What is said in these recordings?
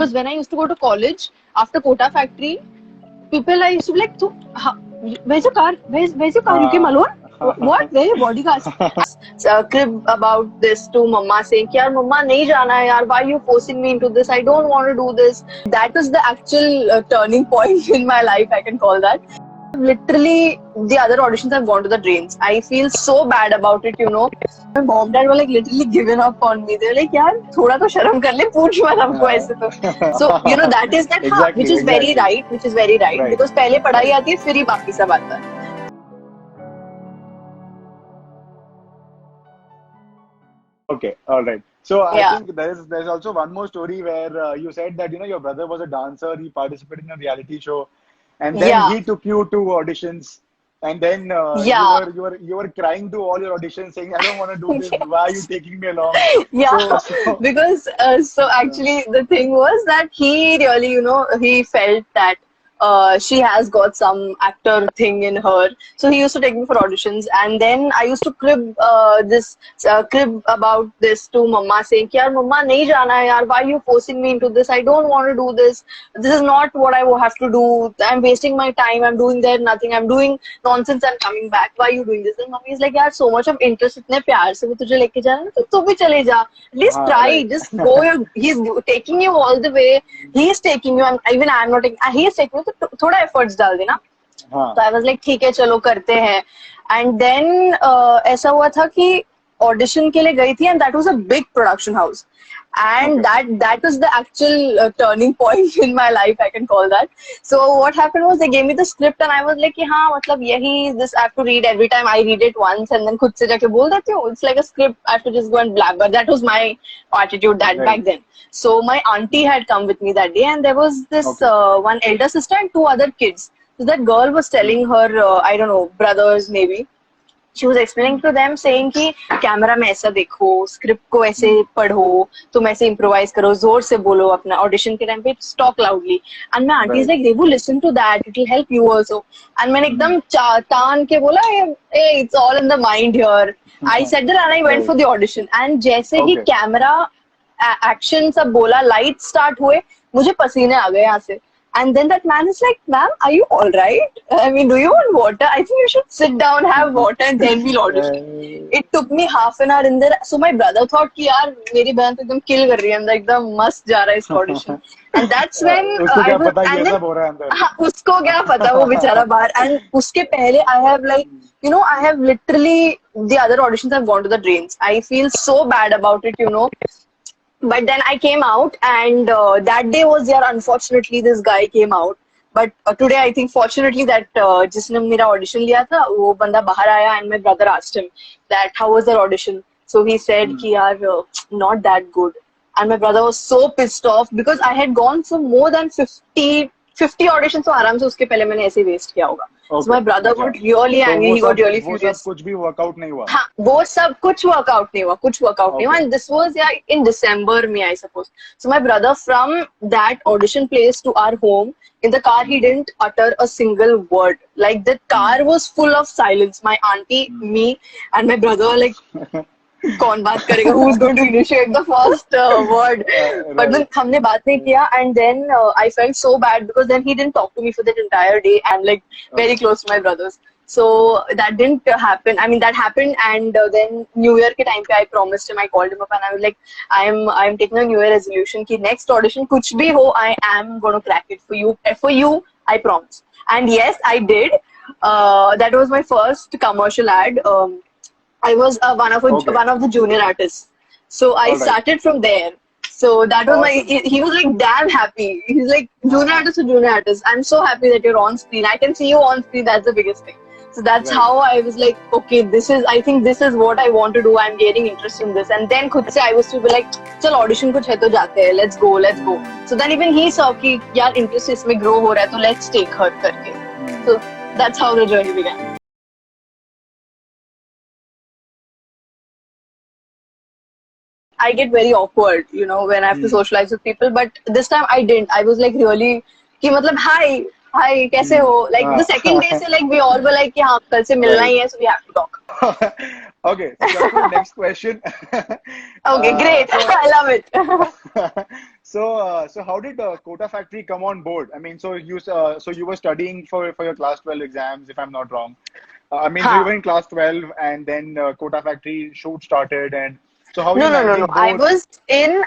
Because when I used to go to college after Kota factory, people I used to be like, so, where's your car? Where's your car? You came हाँ alone? What? Where are your bodyguards? Crib about this to mama saying, यार mama नहीं जाना है यार. Why are you forcing me into this? I don't want to do this. That was the actual turning point in my life. I can call that. Literally, the other auditions have gone to the drains. I feel so bad about it, you know. My mom dad were like literally given up on me. They were like, यार थोड़ा तो शर्म कर ले, पूछ मत हमको ऐसे तो. So you know that is that हाँ, which exactly is very exactly right, which is very right right because पहले पढ़ाई आती है फिर ही बाकी सब आता है. Okay, all right. So I Yeah, think there's also one more story where you said that your brother was a dancer. He participated in a reality show, and then yeah, he took you to auditions, and then you yeah, were you were you were crying to all your auditions, saying, "I don't want to do this. Why are you taking me along?" yeah. So Because so uh, actually the thing was that he really, you know, he felt that she has got some actor thing in her. So he used to take me for auditions, and then I used to crib about this to mama saying, "यार mama नहीं जाना है यार. Why are you forcing me into this? I don't want to do this. This is not what I have to do. I'm wasting my time. I'm doing there nothing. I'm doing nonsense and coming back. Why are you doing this?" And mommy is like, "यार so much of interest इतने प्यार से वो तुझे लेके जा रहा है ना, तो तू भी चले जा. At least हाँ try. right. Just go. He's taking you all the way. He's taking you. Even I'm not taking. He's taking you. तो थोड़ा efforts डाल देना." तो हाँ आई वाज लाइक ठीक है चलो करते हैं. एंड देन ऐसा हुआ था कि ऑडिशन के लिए गई थी and that was a big production house. And okay that was the actual turning point in my life, I can call that. So what happened was they gave me the script and I was like कि हाँ मतलब यही this I have to read every time. I read it once and then खुद से जाके बोल देती हूँ. It's like a script. I have to just go and blabber. That was my attitude that right back then. So my auntie had come with me that day and there was this okay one elder sister and two other kids. So that girl was telling her, I don't know, brothers maybe. She was explaining hmm to them saying कि camera में ऐसा देखो, script को ऐसे hmm पढ़ो, तुम ऐसे improvise करो, जोर से बोलो अपना ऑडिशन के टाइम पे, talk loudly. And my aunty is right like रेवू listen to that, it will help you also. And मैंने hmm एकदम तान के बोला ए it's all in the mind here. I said that and I went right for the audition and जैसे ही okay camera action सब बोला, लाइट स्टार्ट हुए, मुझे पसीने आ गए यहाँ से. And then that man is like, "Ma'am, are you all right? I mean, do you want water? I think you should sit down, have water, and then we'll audition." It took me half an hour in there. So my brother thought कि यार मेरी बहन तो एकदम kill कर रही है, अंदर एकदम मस्त जा रहा है इसका audition. And that's when उसको I क्या was, पता ये and then सब हो रहा है अंदर हाँ, उसको क्या पता वो बेचारा बाहर. And उसके पहले I have like, you know, I have literally the other auditions have gone to the drains. I feel so bad about it, you know. But then I came out, and that day was there. Unfortunately, this guy came out. But today, I think fortunately that जिसने मेरा audition लिया था, वो बंदा बाहर आया, and my brother asked him that how was their audition. So he said Hmm. कि यार not that good. And my brother was so pissed off because I had gone for more than 50 auditions. तो आराम से उसके पहले मैंने ऐसे waste किया होगा. So ओके my brother अच्छा got really तो angry. He got really वो सब furious. कुछ भी वर्कआउट नहीं हुआ हाँ वो सब कुछ वर्कआउट नहीं हुआ, कुछ वर्कआउट नहीं हुआ. ओके एंड दिस वाज या इन दिसंबर में I suppose. So my brother from that audition place to our home in the car he didn't utter a single word. Like the car was full of silence. My auntie, me and my brother were like कौन बात करेगा, who's going to initiate the first word. But then right हमने बात नहीं किया. And then I felt so bad because then he didn't talk to me for that entire day. I'm like very okay close to my brothers. So that didn't happen. I mean that happened. And then New Year के time पे I promised him. I called him up and I was like, I'm taking a New Year resolution कि next audition कुछ भी हो, I am going to crack it for you. For you, I promise. And yes, I did. That was my first commercial ad. I was okay one of the junior artists. So I alright started from there. So that was my. Awesome He was like damn happy. He's like हाँ junior हाँ artist to junior artist. I'm so happy that you're on screen. I can see you on screen. That's the biggest thing. So that's right how I was like, okay, this is. I think this is what I want to do. I'm gaining interest in this. And then खुद से I was to be like, चल audition कुछ है तो जाते हैं. Let's go, let's go. So then even he saw कि यार interest इसमें grow हो रहा है तो let's take her करके. So that's how the journey began. I get very awkward, you know, when I have to socialize with people. But this time I didn't. I was like really कि मतलब hi. हाय कैसे हो, like the second day से like we all were like कि हाँ कल से मिलना Right. ही है, so we have to talk. Okay, so coming to the next question. Okay, great. So, I love it. so how did Kota Factory come on board? I mean, so you were studying for your class 12 exams, if I'm not wrong. I mean, so you हाँ. were in class 12, and then Kota Factory shoot started, and so how are you No, no, no, no. managing both? I was in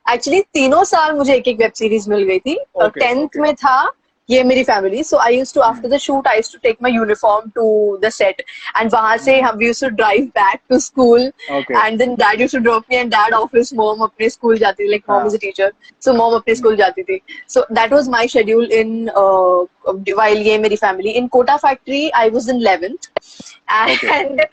actually तीनों साल मुझे एक एक web series मिल गई थी. Okay, 10th okay. में था ये मेरी family. So I used to, after Hmm. the shoot, I used to take my uniform to the set, and वहां से Hmm. हम we used to drive back to school, Okay. and then dad used to drop me, and dad office, mom अपने school जाती थी, like mom is हाँ. a teacher, so mom अपने Hmm. school जाती थी. So that was my schedule in while ये मेरी family. In Kota Factory I was in 11th, Okay. and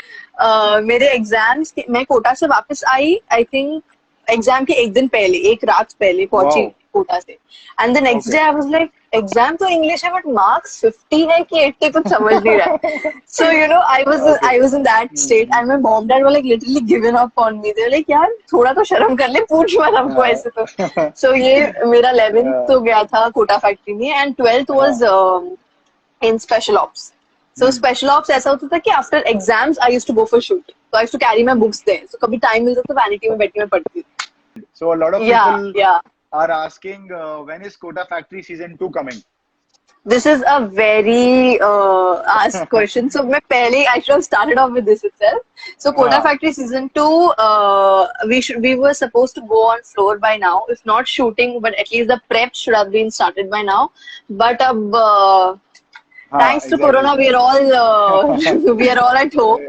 मेरे एग्जाम्स, मैं कोटा से वापस आई, आई थिंक एग्जाम के एक दिन पहले, एक रात पहले पहुंची Wow. कोटा से. And the next day Okay. I was like exam तो इंग्लिश है बट मार्क्स 50 है कि 80, कुछ समझ नहीं रहा है. So you know Okay. I was in that state, Hmm. And my mom dad were like literally given up on me. They were like यार थोड़ा तो शर्म कर ले, पूछ मत हमको हाँ. ऐसे. तो सो ये मेरा 11th तो गया था कोटा फैक्ट्री में, एंड 12th हाँ. Was in special ops. So Hmm. special ops ऐसा होता था कि after exams I used to go for shoot. So I used to carry my books there. So कभी time मिलता तो vanity में बैठ के मैं पढ़ती थी. So a lot of Yeah, people yeah. are asking when is Kota Factory season 2 coming? This is a very asked question. So मैं पहले I should have started off with this itself. So Kota हाँ. Factory season 2, we were supposed to go on floor by now, if not shooting, but at least the prep should have been started by now. But अब हाँ, thanks to exactly. corona we are all we are all at home.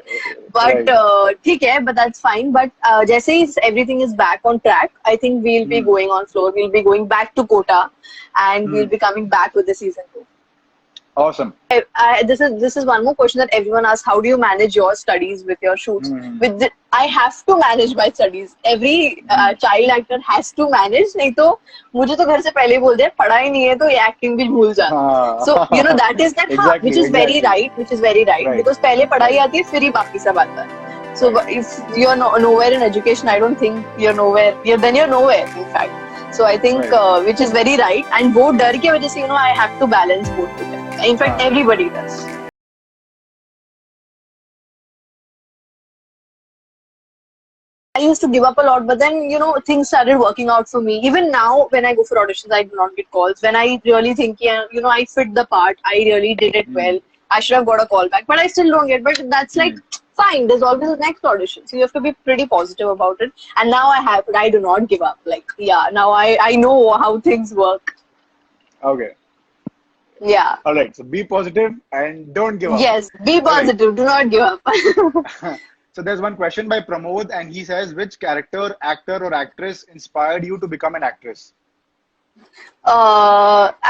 But Right. ठीक है, but that's fine. But जैसे ही everything is back on track, I think we'll be Hmm. going on floor. We'll be going back to Kota, and we'll Hmm. be coming back with the season 2. Awesome. This is one more question that everyone asks: how do you manage your studies with your shoots? Hmm. I have to manage my studies. Every Hmm. child actor has to manage. नहीं तो मुझे तो घर से पहले ही बोल दिया पढ़ा ही नहीं है तो ये acting भी भूल जा. So you know हाँ. that is that, हाँ, Exactly, which is very exactly. right, which is very right, Right. because पहले पढ़ाई Right. आती है फिर ही बाकी सब आता है. So Right. if you're nowhere in education, I don't think you're nowhere. Then you're nowhere, in fact. So I think Right. which is very right. And वो डर की वजह से I have to balance both together. In fact, हाँ. everybody does. I used to give up a lot, but then things started working out for me. Even now, when I go for auditions, I do not get calls. When I really think, yeah, I fit the part, I really did it Hmm. well, I should have got a call back, but I still don't get. But that's like Hmm. fine. There's always the next audition, so you have to be pretty positive about it. And now I do not give up. Like, yeah, now I know how things work. Okay. Yeah. All right. So be positive and don't give up. Yes. Be All right. positive. Do not give up. So there's one question by Pramod, and he says, which character, actor, or actress inspired you to become an actress?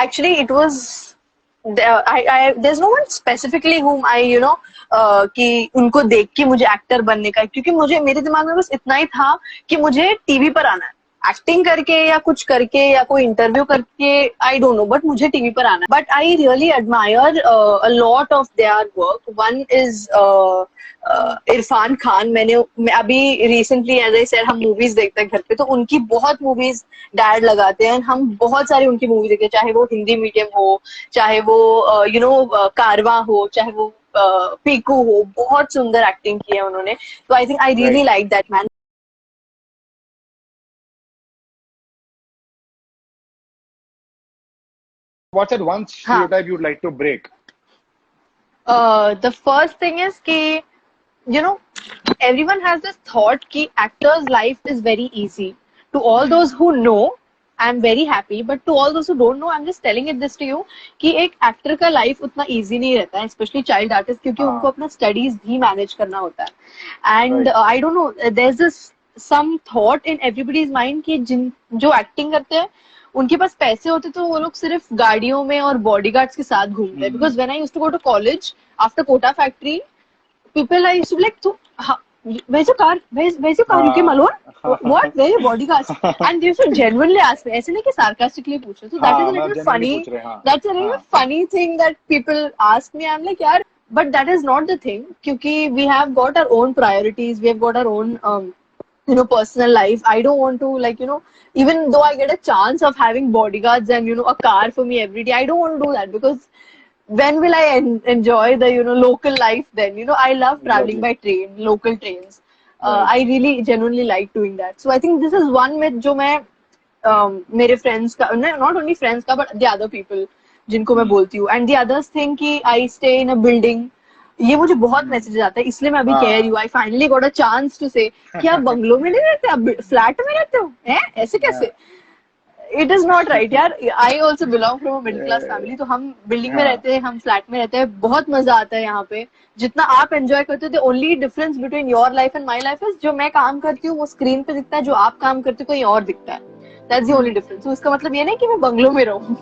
Actually, it was there's no one specifically whom I कि उनको देख के मुझे actor बनने का, क्योंकि मुझे मेरे दिमाग में बस इतना ही था कि मुझे टीवी पर आना है, एक्टिंग करके या कुछ करके या कोई इंटरव्यू करके, आई डोंट नो, बट मुझे टीवी पर आना है. But I really admire a lot of their work. One is Irfan Khan. मैं अभी रिसेंटली, एज आई सेड, हम मूवीज देखते हैं घर पे, तो उनकी बहुत मूवीज डैड लगाते हैं. हम बहुत सारी उनकी मूवी देखते हैं, चाहे वो हिंदी मीडियम हो, चाहे वो कारवा हो, चाहे वो पीकू हो. बहुत सुंदर एक्टिंग की है उन्होंने. तो I think I really Right. Like that man. What's that one हाँ. stereotype you'd like to break? The first thing is कि everyone has this thought कि actor's life is very easy. To all Hmm. those who know, I'm very happy, but to all those who don't know, I'm just telling it this to you कि एक actor का life उतना easy नहीं रहता है, especially child artist, क्योंकि उनको हाँ. अपना studies भी manage करना होता है. And Right. I don't know, there's this some thought in everybody's mind कि जो acting करते हैं उनके पास पैसे होते तो वो लोग सिर्फ गाड़ियों में और बॉडीगार्ड्स के साथ घूमते हैं. Hmm. Because when I used to go to college after Kota Factory, people I used to be like, so, where's your car? Where's your car? You came alone? What? Where are your bodyguards? And they used to genuinely ask me. ऐसे नहीं कि sarcastically पूछे. So that is a हाँ, little मतलब genuinely funny. पूछ रहे हैं, हाँ. That's a little हाँ. funny thing that people ask me. I'm like, यार, but that is not the thing. क्योंकि we have got our own priorities. We have got our own personal life. I don't want to, like, even though I get a chance of having bodyguards and, a car for me every day, I don't want to do that, because when will I enjoy the, local life then? I love traveling Exactly. by train, local trains. Right. I really genuinely like doing that. So I think this is one myth जो मैं मेरे friends का, not only friends का, but the other people जिनको मैं Hmm. बोलती हूँ. And the others think कि I stay in a building. ये मुझे बहुत Hmm. मैसेज आता है, इसलिए मैं अभी कह रही Ah. हूँ. I finally got a chance to say कि आप बंगलो में नहीं रहते, आप फ्लैट में रहते हो, हैं ऐसे Yeah. कैसे? इट इज नॉट राइट यार. I also belong from a middle class family. तो हम बिल्डिंग में हाँ. रहते हैं, हम फ्लैट में रहते हैं, बहुत मजा आता है यहाँ पे. जितना आप एंजॉय करते हो, the only difference between your life and my life is जो मैं काम करती हूँ वो स्क्रीन पे दिखता है, जो आप काम करते हो कहीं और दिखता है. That's the only Hmm. Difference. तो इसका मतलब ये नहीं कि मैं बंगलो में रहूँ.